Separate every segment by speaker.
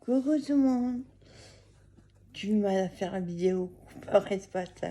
Speaker 1: Coucou tout le monde. J'ai du mal à faire la vidéo. Reste pas ça.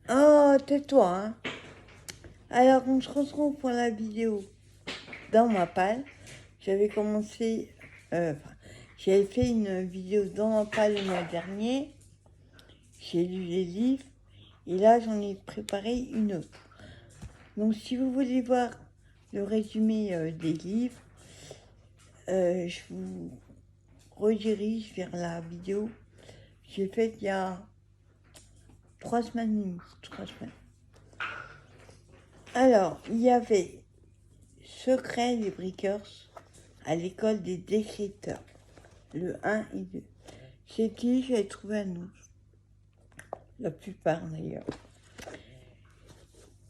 Speaker 1: Oh, tais-toi, hein. Alors, on se retrouve pour la vidéo dans ma palle. J'avais commencé... j'avais fait une vidéo dans ma palle le mois dernier. J'ai lu les livres. Et là, j'en ai préparé une autre. Donc, si vous voulez voir le résumé des livres, je vous redirige vers la vidéo que j'ai faite il y a 3 semaines. Alors, il y avait Secret des Breakers à l'école des décrypteurs, le 1 et 2. C'est qui j'avais trouvé à nous, la plupart d'ailleurs.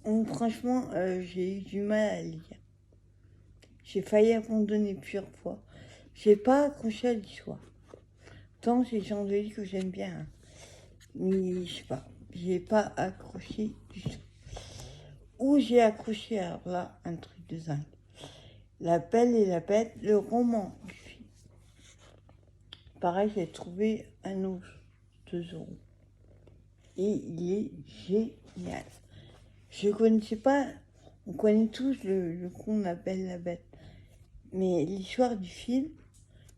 Speaker 1: Donc, franchement, j'ai eu du mal à lire. J'ai failli abandonner plusieurs fois. J'ai pas accroché à l'histoire. Tant c'est le genre de livre que j'aime bien. Hein. Mais je sais pas, j'ai pas accroché du tout. Où j'ai accroché, alors là, un truc de dingue. La Belle et la Bête, le roman du film. Pareil, j'ai trouvé un autre, 2 €. Et il est génial. Je connaissais pas, on connaît tous le conte La Belle et la Bête. Mais l'histoire du film,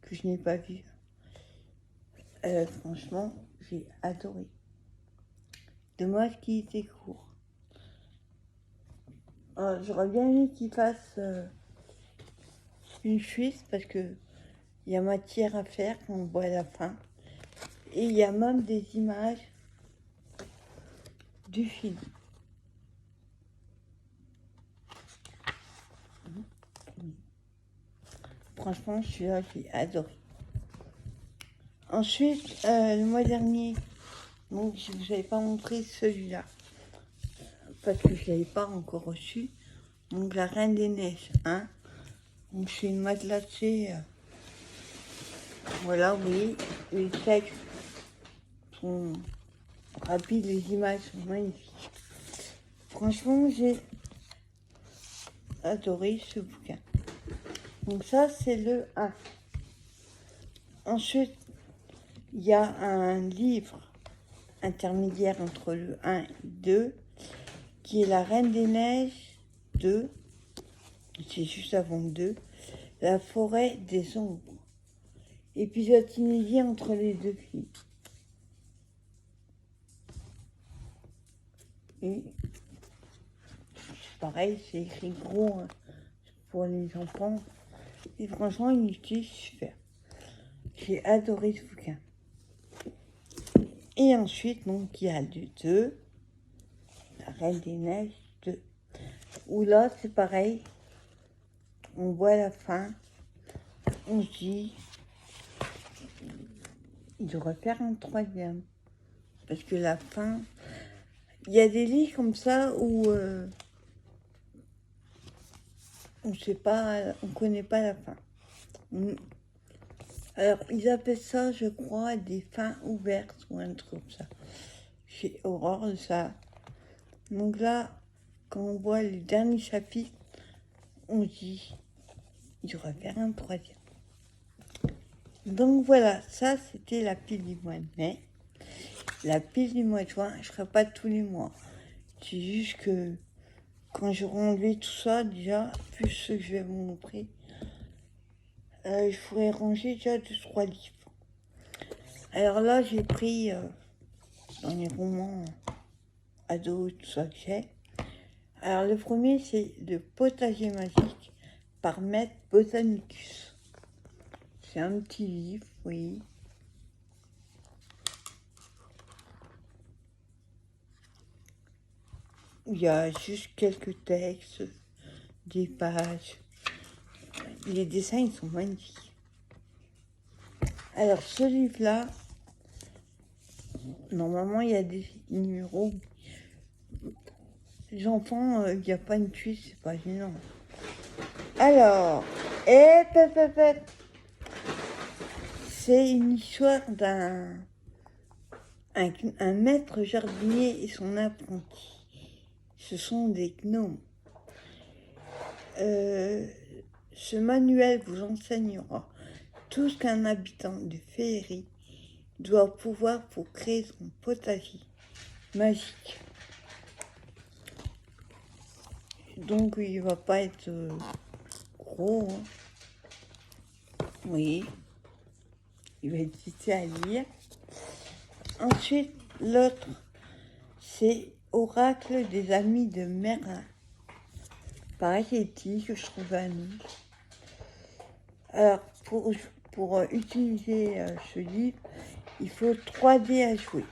Speaker 1: que je n'ai pas vu, franchement, j'ai adoré. Dommage qu'il était court. J'aurais bien aimé qu'il fasse une suite parce que il y a matière à faire quand on voit à la fin. Et il y a même des images du film. Franchement, celui-là, j'ai adoré. Ensuite, le mois dernier, donc je ne vous avais pas montré celui-là, parce que je ne l'avais pas encore reçu. Donc La Reine des Neiges, hein. Donc c'est une matelassée. Voilà, oui, les textes sont rapides, les images sont magnifiques. Franchement, j'ai adoré ce bouquin. Donc ça, c'est le 1. Ensuite, il y a un livre intermédiaire entre le 1 et le 2, qui est La Reine des Neiges 2, c'est juste avant le 2, La Forêt des Ombres. Épisode inédit entre les deux films. Et pareil, c'est écrit gros hein, pour les enfants. Et franchement, il était super. J'ai adoré ce bouquin. Et ensuite, donc, il y a le 2, La Reine des Neiges 2. Où là, c'est pareil. On voit la fin. On se dit, il devrait faire un 3e. Parce que la fin... Il y a des livres comme ça où on sait pas, on connaît pas la fin. Alors, ils appellent ça, je crois, des fins ouvertes ou un truc comme ça. J'ai horreur de ça. Donc là, quand on voit le dernier chapitre, on se dit, il devrait faire un 3e. Donc voilà, ça c'était la pile du mois de mai. La pile du mois de juin, je ne ferai pas tous les mois. C'est juste que quand je enlevé tout ça, déjà, plus ce que je vais vous montrer, je pourrais ranger déjà 2-3 livres. Alors là, j'ai pris dans les romans ados, tout ça que j'ai. Alors le premier, c'est Le Potager Magique par Maître Botanicus. C'est un petit livre, oui. Il y a juste quelques textes, des pages. Les dessins, ils sont magnifiques. Alors, ce livre-là, normalement, il y a des numéros. Les enfants, il n'y a pas une suite, c'est pas gênant. Alors, c'est une histoire d'un un maître jardinier et son apprenti. Ce sont des gnomes. Ce manuel vous enseignera tout ce qu'un habitant de féerie doit pouvoir pour créer son potager magique. Donc il va pas être gros, hein. Oui, il va être difficile à lire. Ensuite, l'autre, c'est Oracle des amis de Merlin. Pareil, c'est petit que je trouve à nous. Alors, pour utiliser ce livre, il faut 3 dés à jouer,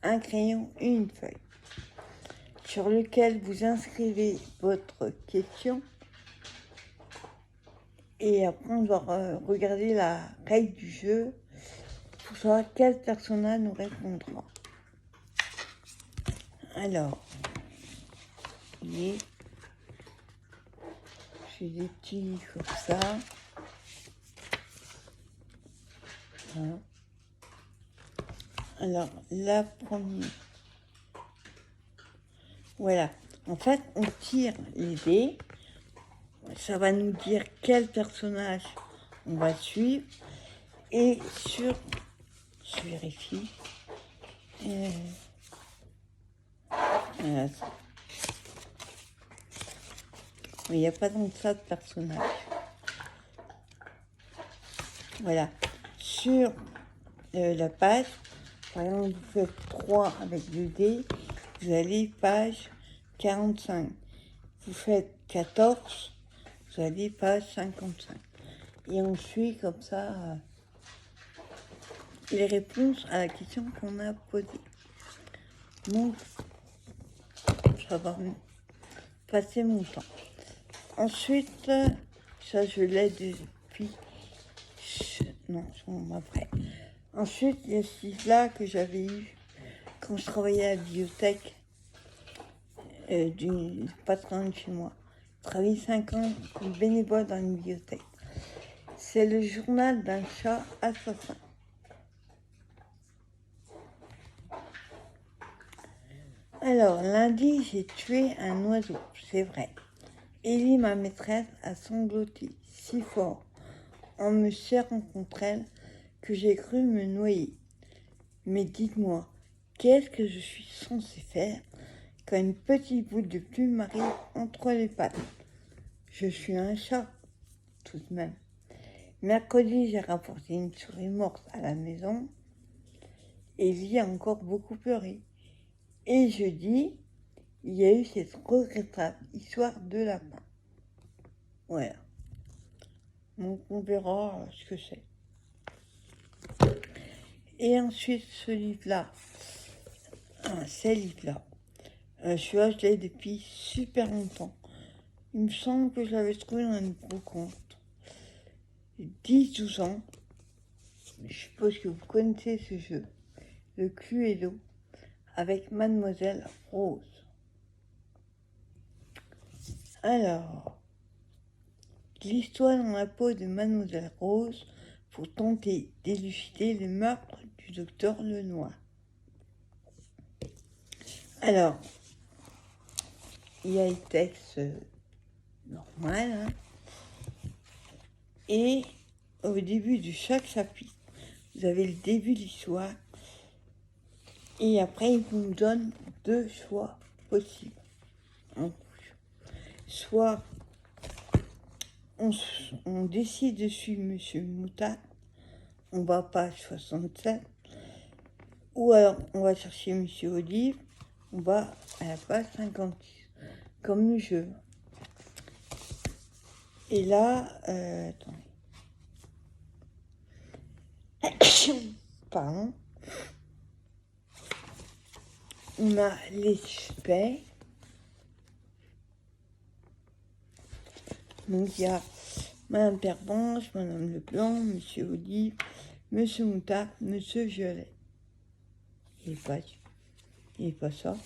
Speaker 1: un crayon et une feuille, sur lequel vous inscrivez votre question. Et après, on doit regarder la règle du jeu pour savoir quel personnage nous répondra. Alors, j'ai des petits comme ça. Voilà. Alors, la première. Voilà. En fait, on tire les dés. Ça va nous dire quel personnage on va suivre. Et je vérifie. Voilà. Mais il n'y a pas tant que ça de personnages. Voilà. Sur la page, par exemple, vous faites 3 avec 2 dés, vous allez page 45. Vous faites 14, vous allez page 55. Et on suit comme ça les réponses à la question qu'on a posée. Donc, ça va passer mon temps. Ensuite, ça je l'ai depuis... Non, c'est après. Ensuite, il y a ce livre-là que j'avais eu quand je travaillais à la bibliothèque pas très loin de chez moi. Je travaillais 5 ans comme bénévole dans une bibliothèque. C'est le journal d'un chat assassin. Alors, lundi, j'ai tué un oiseau, c'est vrai. Ellie, ma maîtresse, a sangloté si fort en me serrant contre elle que j'ai cru me noyer. Mais dites-moi, qu'est-ce que je suis censée faire quand une petite boule de plume m'arrive entre les pattes? Je suis un chat, tout de même. Mercredi, j'ai rapporté une souris morte à la maison. Ellie a encore beaucoup pleuré. Et jeudi, il y a eu cette regrettable histoire de lapin. Voilà. Donc on verra ce que c'est. Et ensuite, ce livre-là, ces livres-là, celui-là, je l'ai depuis super longtemps. Il me semble que je l'avais trouvé dans une brocante. 10-12 ans. Je suppose que vous connaissez ce jeu. Le Cluedo avec Mademoiselle Rose. Alors, l'histoire dans la peau de Mademoiselle Rose pour tenter d'élucider le meurtre du docteur Lenoir. Alors, il y a les textes normal, hein. Et au début de chaque chapitre, vous avez le début de l'histoire. Et après, il vous donne 2 choix possibles. Soit on décide de suivre Monsieur Moutarde, on va à page 67, ou alors on va chercher Monsieur Olive, on va à la page 56, comme le jeu. Et là, attendez. Pardon. On a les suspects. Donc il y a Madame Pervenche, Madame Leblanc, Monsieur Olive, Monsieur Moutarde, Monsieur Violet. Il n'est pas ça.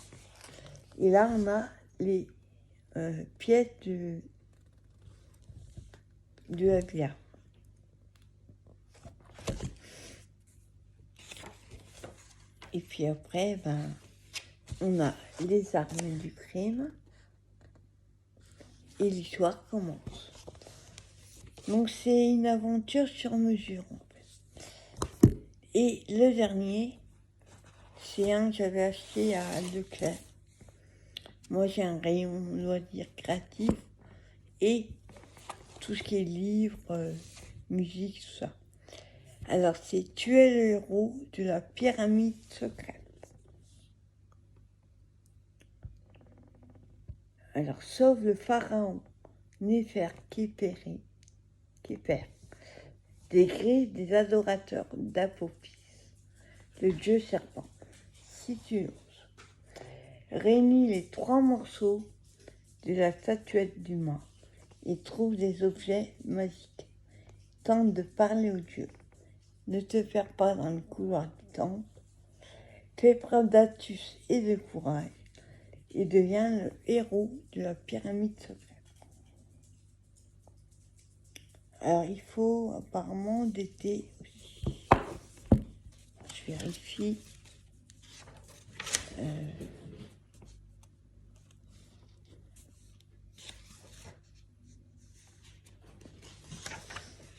Speaker 1: Et là, on a les pièces de Aglia. Et puis après, on a les armes du crime. Et l'histoire commence. Donc c'est une aventure sur mesure en fait. Et le dernier, c'est un que j'avais acheté à Leclerc. Moi j'ai un rayon loisirs créatifs et tout ce qui est livres, musique, tout ça. Alors c'est Tu es le héros de la pyramide secrète. Alors sauve le pharaon Néfertiti, des griffes des adorateurs d'Apophis, le dieu serpent. Si tu oses, réunis les 3 morceaux de la statuette du mât et trouve des objets magiques. Tente de parler aux dieux. Ne te perds pas dans le couloir du temple. Fais preuve d'astuce et de courage et deviens le héros de la pyramide secrète. Alors il faut apparemment des thés aussi. Je vérifie.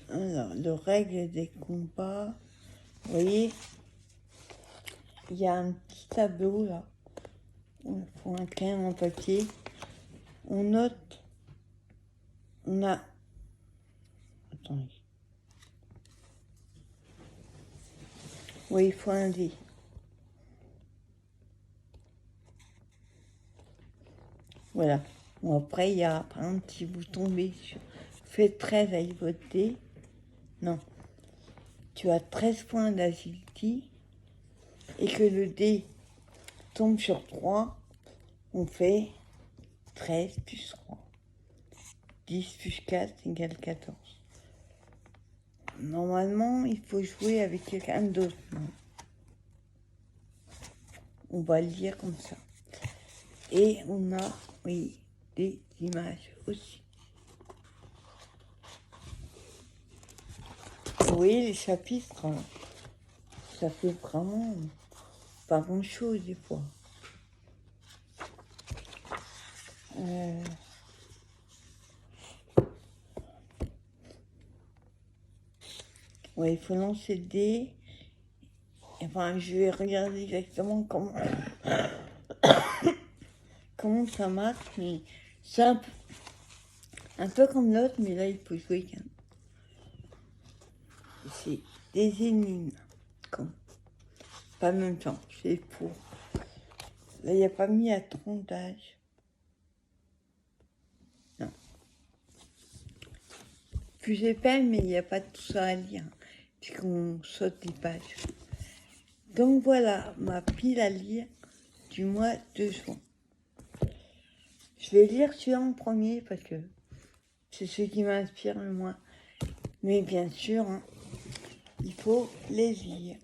Speaker 1: Alors, les règles des combats. Vous voyez, il y a un petit tableau là. Il faut un crayon en papier. On note. On a. Attendez. Oui, il faut un dé. Voilà. Bon, après, il y a, par exemple, si vous tombez sur faites 13 avec votre dé, non. Tu as 13 points d'agility et que le dé tombe sur 3, on fait 13 plus 3. 10 plus 4 égale 14. Normalement, il faut jouer avec quelqu'un d'autre. Non. On va le dire comme ça. Et on a, oui, des images aussi. Vous voyez, les chapitres, ça fait vraiment pas grand-chose des fois. Ouais, il faut lancer le dé. Enfin, je vais regarder exactement comment ça marche, mais c'est un peu comme l'autre, mais là, il faut jouer qu'un. C'est des énigmes, comme pas en même temps, c'est pour. Là, il n'y a pas mis à 30 âges. Non. Plus épais, mais il n'y a pas tout ça à lire, puisqu'on saute des pages. Donc voilà, ma pile à lire du mois de juin. Je vais lire celui-là en premier, parce que c'est ce qui m'inspire le moins. Mais bien sûr, hein, il faut les lire.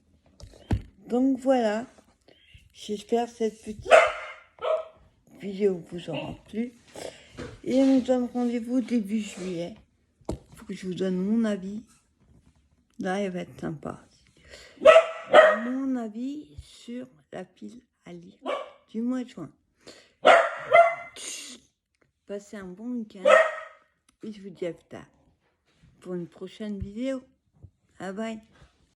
Speaker 1: Donc voilà, j'espère que cette petite vidéo vous aura plu. Et on nous donne rendez-vous début juillet. Il faut que je vous donne mon avis. Là, elle va être sympa. Mon avis sur la pile à lire du mois de juin. Passez un bon week-end. Et je vous dis à plus tard pour une prochaine vidéo. Bye bye.